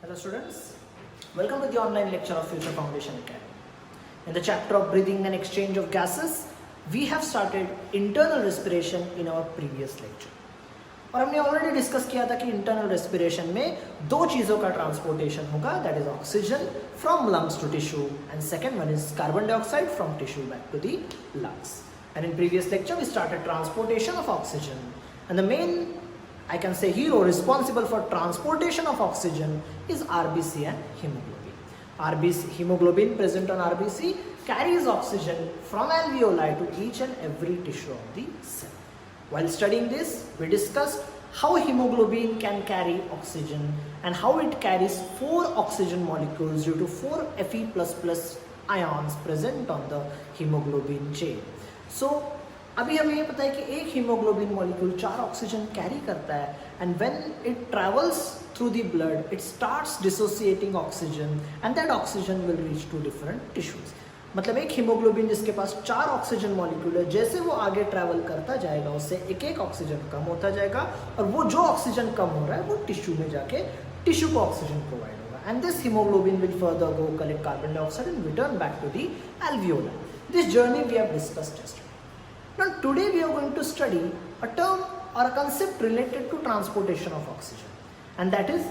Hello students, welcome to the online lecture of Future Foundation Academy. In the chapter of breathing and exchange of gases, we have started internal respiration in our previous lecture. और हमने already discuss किया था कि internal respiration में दो चीज़ों का transportation होगा, that is oxygen from lungs to tissue and second one is carbon dioxide from tissue back to the lungs. And in previous lecture we started transportation of oxygen, and the main, I can say, hero responsible for transportation of oxygen is RBC and hemoglobin. RBC, hemoglobin present on RBC carries oxygen from alveoli to each and every tissue of the cell. While studying this, we discussed how hemoglobin can carry oxygen and how it carries 4 oxygen molecules due to 4 Fe++ ions present on the hemoglobin chain. So, अभी हमें ये पता है कि एक haemoglobin molecule 4 oxygen carry करता है and when it travels through the blood it starts dissociating oxygen and that oxygen will reach to different tissues. मतलब एक हीमोग्लोबिन जिसके पास 4 ऑक्सीजन मॉलिक्यूल है, जैसे वो आगे ट्रैवल करता जाएगा उससे एक एक ऑक्सीजन कम होता जाएगा और वो जो ऑक्सीजन कम हो रहा है वो टिश्यू में जाके टिश्यू को ऑक्सीजन प्रोवाइड होगा and this haemoglobin will further go collect carbon dioxide and return back to the alveoli. This journey we have discussed yesterday. Now today we are going to study a term or a concept related to transportation of oxygen, and that is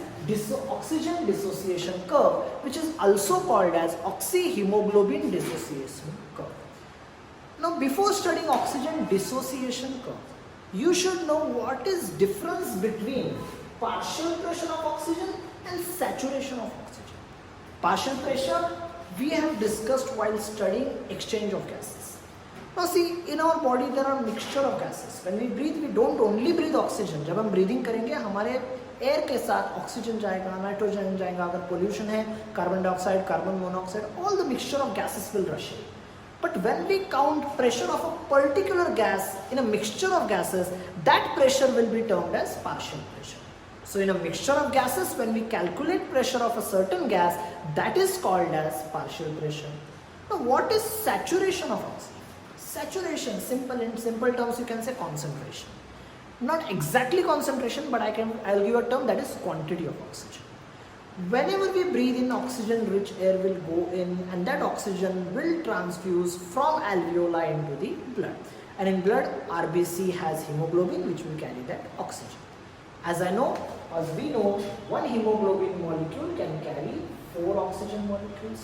oxygen dissociation curve, which is also called as oxyhemoglobin dissociation curve. Now before studying oxygen dissociation curve, you should know what is difference between partial pressure of oxygen and saturation of oxygen. Partial pressure we have discussed while studying exchange of gases. Now see, in our body there are mixture of gases. When we breathe, we don't only breathe oxygen. जब हम breathing करेंगे हमारे air के साथ oxygen जाएगा, nitrogen जाएगा, अगर pollution है carbon dioxide, carbon monoxide, all the mixture of gases will rush in. But when we count pressure of a particular gas in a mixture of gases, that pressure will be termed as partial pressure. So in a mixture of gases, when we calculate pressure of a certain gas, that is called as partial pressure. Now what is saturation of oxygen? Saturation, in simple terms you can say concentration. Not exactly concentration, but I'll give a term, that is quantity of oxygen. Whenever we breathe in, oxygen rich air will go in and that oxygen will transfuse from alveoli into the blood. And in blood, RBC has hemoglobin which will carry that oxygen. As we know, one hemoglobin molecule can carry 4 oxygen molecules.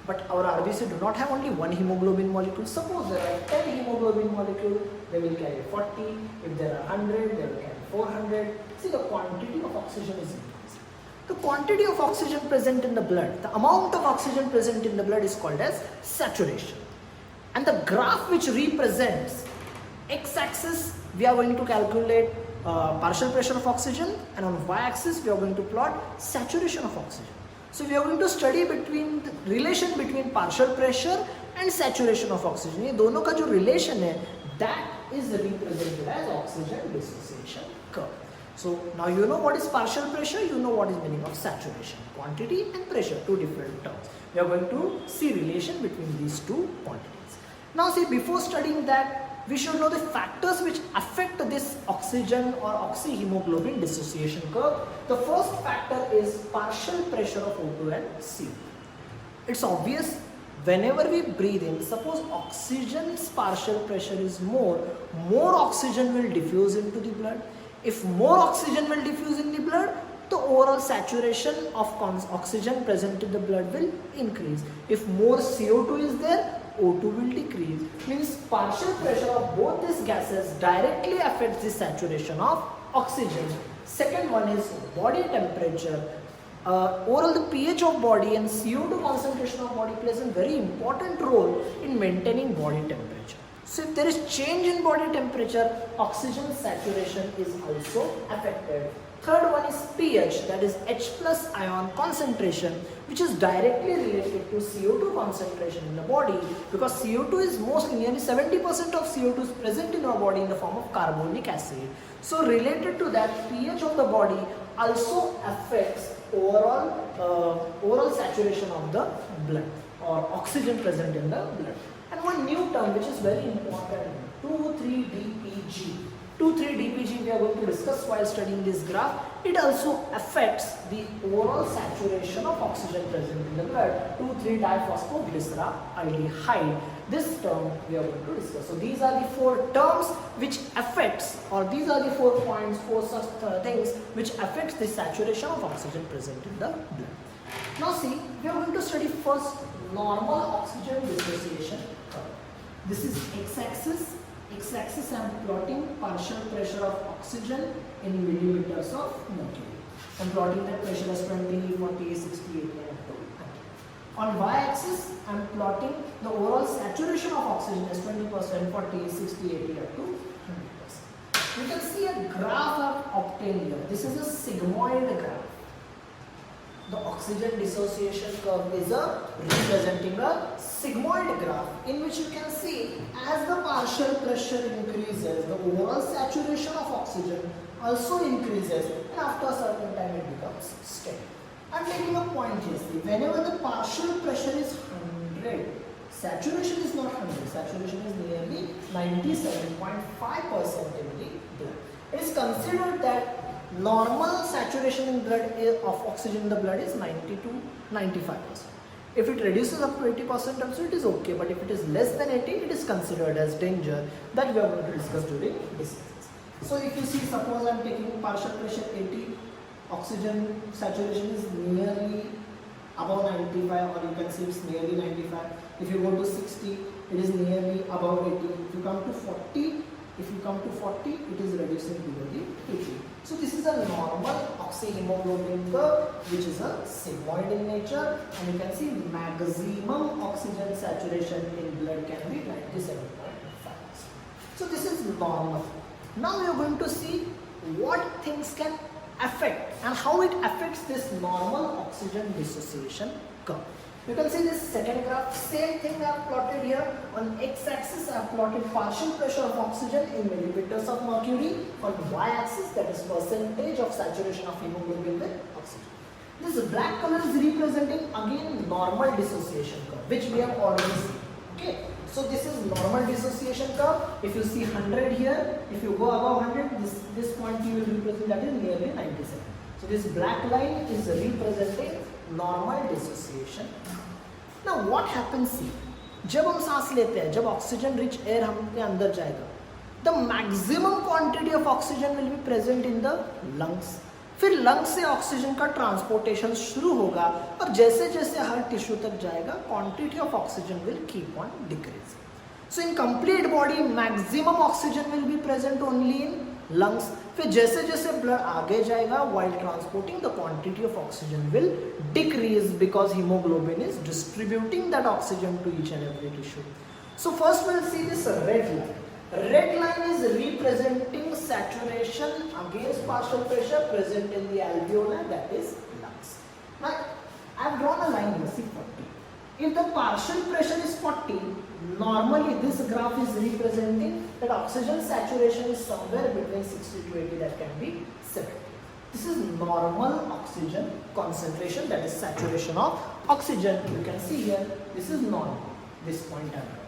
But our RBC do not have only one hemoglobin molecule. Suppose there are 10 hemoglobin molecules, they will carry 40. If there are 100, they will carry 400. See, the quantity of oxygen is increasing. The quantity of oxygen present in the blood, the amount of oxygen present in the blood is called as saturation. And the graph which represents x-axis, we are going to calculate partial pressure of oxygen, and on y-axis we are going to plot saturation of oxygen. So we are going to study between the relation between partial pressure and saturation of oxygen. ये दोनों का जो relation है, that is represented as oxygen dissociation curve. So now you know what is partial pressure, you know what is meaning of saturation. Quantity and pressure, two different terms. We are going to see relation between these two quantities. Now see, before studying that, we should know the factors which affect this oxygen or oxyhemoglobin dissociation curve. The first factor is partial pressure of O2 and CO2. It's obvious, whenever we breathe in, suppose oxygen's partial pressure is more oxygen will diffuse into the blood. If more oxygen will diffuse in the blood, the overall saturation of oxygen present in the blood will increase. If more CO2 is there, O2 will decrease. Means partial pressure of both these gases directly affects the saturation of oxygen. Second one is body temperature. Overall the pH of body and CO2 concentration of body plays a very important role in maintaining body temperature. So if there is change in body temperature, oxygen saturation is also affected. Third one is pH, that is H+ ion concentration, which is directly related to CO2 concentration in the body, because CO2 is nearly 70% of CO2 is present in our body in the form of carbonic acid. So related to that, pH of the body also affects overall saturation of the blood or oxygen present in the blood. And one new term which is very important, 2,3-DPG. 2,3 dPg we are going to discuss while studying this graph. It also affects the overall saturation of oxygen present in the blood. 2,3 diphosphoglyceraldehyde. This term we are going to discuss. So these are the 4 terms which affects, or these are the 4 points, 4 such things which affects the saturation of oxygen present in the blood. Now see, we are going to study first normal oxygen dissociation curve. This is x-axis. X-axis I am plotting partial pressure of oxygen in millimeters of mercury. I am plotting that pressure as 20, 40, 60, 80 and up to 100. On y-axis I am plotting the overall saturation of oxygen as 20%, 40, 60, 80 up to 100%. You can see a graph I have obtained here. This is a sigmoid graph. The oxygen dissociation curve is representing a sigmoid graph in which you can see as the partial pressure increases, the overall saturation of oxygen also increases, and after a certain time it becomes steady. I am making a point here. See, whenever the partial pressure is 100, saturation is not 100, saturation is nearly 97.5% in the blood. It is considered that normal saturation in blood of oxygen in the blood is 90 to 95%. If it reduces up to 80% also it is okay, but if it is less than 80, it is considered as danger, that we are going to discuss during this class. So if you see, suppose I am taking partial pressure 80, oxygen saturation is nearly above 95, or you can see it's nearly 95. If you go to 60, it is nearly above 80. If you come to 40, it is reducing below the 80. So this is a normal oxyhemoglobin curve which is a sigmoid in nature, and you can see maximum oxygen saturation in blood can be 97.5%. So this is normal. Now we are going to see what things can affect and how it affects this normal oxygen dissociation curve. You can see this second graph, same thing I have plotted here. On x-axis I have plotted partial pressure of oxygen in millimeters of mercury. On y-axis, that is percentage of saturation of hemoglobin with oxygen. This black color is representing again normal dissociation curve, which we have already seen. Okay, so this is normal dissociation curve. If you see 100 here, if you go above 100, this point you will represent that is nearly 97. So this black line is representing normal dissociation. Now what happens, see, जब हम सांस लेते हैं, जब oxygen rich air हमके अंदर जाएगा, the maximum quantity of oxygen will be present in the lungs. फिर लंग्स से ऑक्सीजन का ट्रांसपोर्टेशन शुरू होगा, और जैसे जैसे हर टिश्यू तक जाएगा, quantity of oxygen will keep on decreasing. So in complete body maximum oxygen will be present only in lungs. फिर जैसे जैसे ब्लड आगे जाएगा, while transporting the quantity of oxygen will decrease because haemoglobin is distributing that oxygen to each and every tissue. So first will see this red line. Red line is representing saturation against partial pressure present in the alveoli, that is lungs. Now I have drawn a line here, see 40. If the partial pressure is 40, normally this graph is representing that oxygen saturation is somewhere between 60 to 80, that can be 70. This is normal oxygen concentration, that is saturation of oxygen. You can see here, this is normal, this point I have.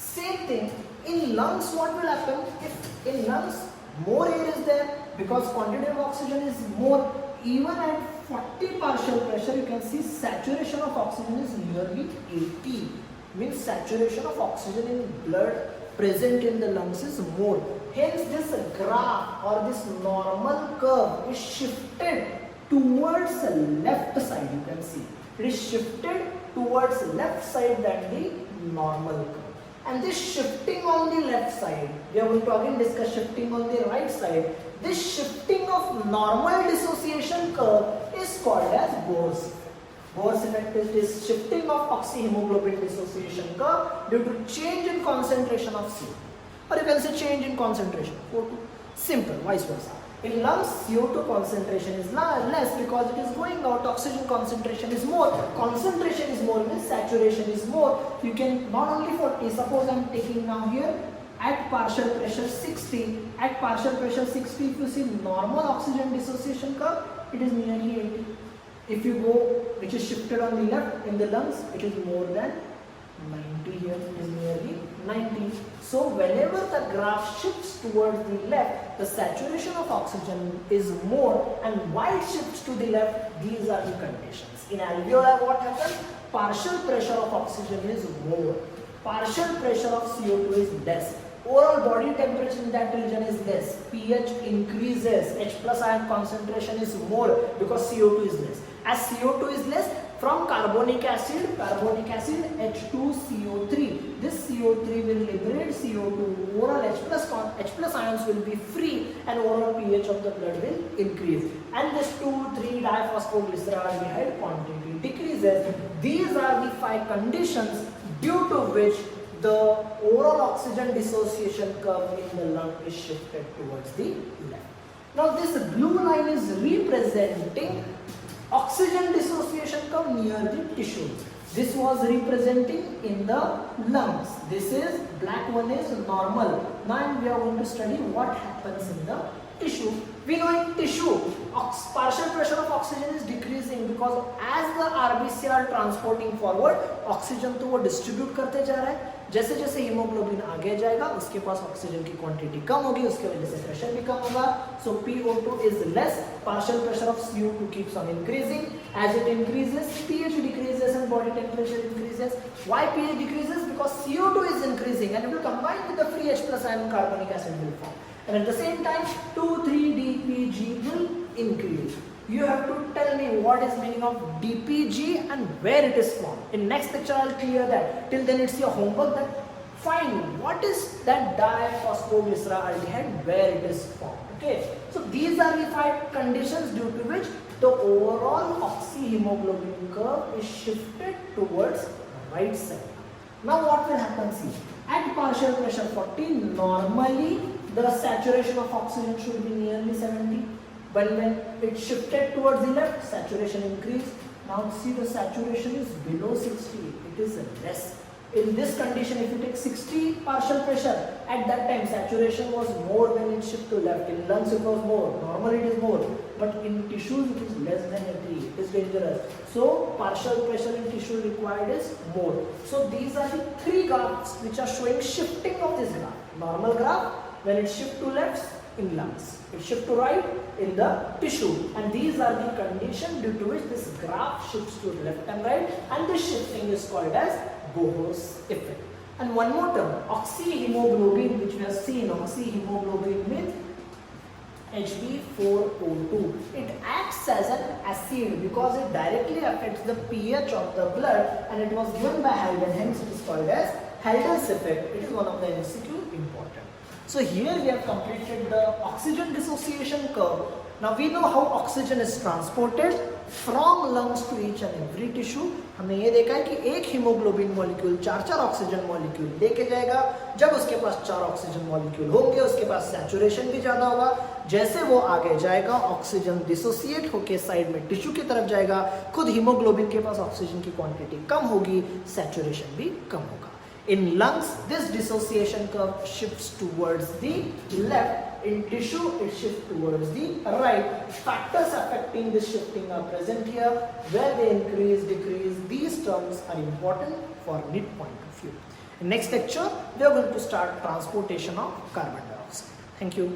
Same thing in lungs. What will happen if in lungs more air is there, because quantity of oxygen is more, even at 40 partial pressure you can see saturation of oxygen is nearly 80, means saturation of oxygen in blood present in the lungs is more. Hence this graph or this normal curve is shifted towards the left side. You can see it is shifted towards left side than the normal curve. And this shifting on the left side, we are going to again discuss shifting on the right side. This shifting of normal dissociation curve is called as Bohr's effect. Bohr's effect is this shifting of oxyhemoglobin dissociation curve due to change in concentration of CO2. Or you can say change in concentration, O2. Simple, vice versa. In lungs, CO2 concentration is less because it is going out, oxygen concentration is more. Concentration is more means saturation is more. You can not only 40, suppose I am taking now here at partial pressure 60. At partial pressure 60, if you see normal oxygen dissociation curve, it is nearly 80. If you go, which is shifted on the left in the lungs, it is more than 90 here, it is nearly 90. So whenever the graph shifts towards the left, the saturation of oxygen is more, and while it shifts to the left, these are the conditions. In alveoli, what happens? Partial pressure of oxygen is more, partial pressure of CO2 is less, overall body temperature in that region is less, pH increases, H plus ion concentration is more because CO2 is less. As CO2 is less, from carbonic acid H2CO3, this CO3 will liberate CO2, overall H plus ions will be free, and overall pH of the blood will increase, and this 2,3-diphosphoglyceraldehyde quantity decreases. These are the 5 conditions due to which the overall oxygen dissociation curve in the lung is shifted towards the left. Now this blue line is representing oxygen dissociation curve near the tissue. This was representing in the lungs. This is black one is normal. Now we are going to study what happens in the tissue. We know in tissue, partial pressure of oxygen is decreasing because as the RBC are transporting forward, oxygen तो वो distribute करते जा रहा है. जैसे जैसे haemoglobin आगे जाएगा, उसके पास ऑक्सीजन की क्वांटिटी कम होगी, उसके वजह से प्रेशर भी कम होगा. So PO2 is less, partial pressure of CO2 keeps on increasing. As it increases, pH decreases and body temperature increases. Why pH decreases? Because CO2 is increasing and it will combine with the free H plus ion carbonic acid will form. And at the same time, 2,3-DPG will increase. You have to tell me what is meaning of DPG and where it is formed. In next lecture, I'll clear that. Till then, it's your homework that find what is that diphosphoglyceraldehyde, where it is formed. Okay. So these are the 5 conditions due to which the overall oxyhemoglobin curve is shifted towards right side. Now what will happen? See, at partial pressure 40, normally the saturation of oxygen should be nearly 70. But when it shifted towards the left, saturation increased. Now see, the saturation is below 60. It is less. In this condition, if you take 60 partial pressure, at that time saturation was more when it shifted to left. In lungs it was more. Normally it is more. But in tissues it is less than 80. It is dangerous. So partial pressure in tissue required is more. So these are the 3 graphs which are showing shifting of this graph. Normal graph, when it shifts to left, in lungs. It shifts to right in the tissue, and these are the conditions due to which this graph shifts to left and right, and this shifting is called as Bohr's effect. And one more term, oxyhemoglobin, which we have seen, oxyhemoglobin with Hb4O2. It acts as an acid because it directly affects the pH of the blood, and it was given by Halden, hence it is called as Halden's effect. It is one of the MCQ important. So here we have completed the oxygen dissociation curve. Now we know how oxygen is transported from lungs to each and every tissue. हमने ये देखा है कि एक haemoglobin molecule 4 oxygen molecule लेके जाएगा. जब उसके पास 4 ऑक्सीजन मॉलिक्यूल होंगे, उसके पास सैचुरेशन भी ज़्यादा होगा. जैसे वो आगे जाएगा, ऑक्सीजन डिसोसिएट होके साइड में टिश्यू की तरफ जाएगा. खुद हीमोग्लोबिन के पास ऑक्सीजन की क्वांटिटी कम होगी, सैचुरेशन भी कम होगा. In lungs, this dissociation curve shifts towards the left. In tissue, it shifts towards the right. Factors affecting this shifting are present here. Where they increase, decrease, these terms are important for NEET point of view. In next lecture, we are going to start transportation of carbon dioxide. Thank you.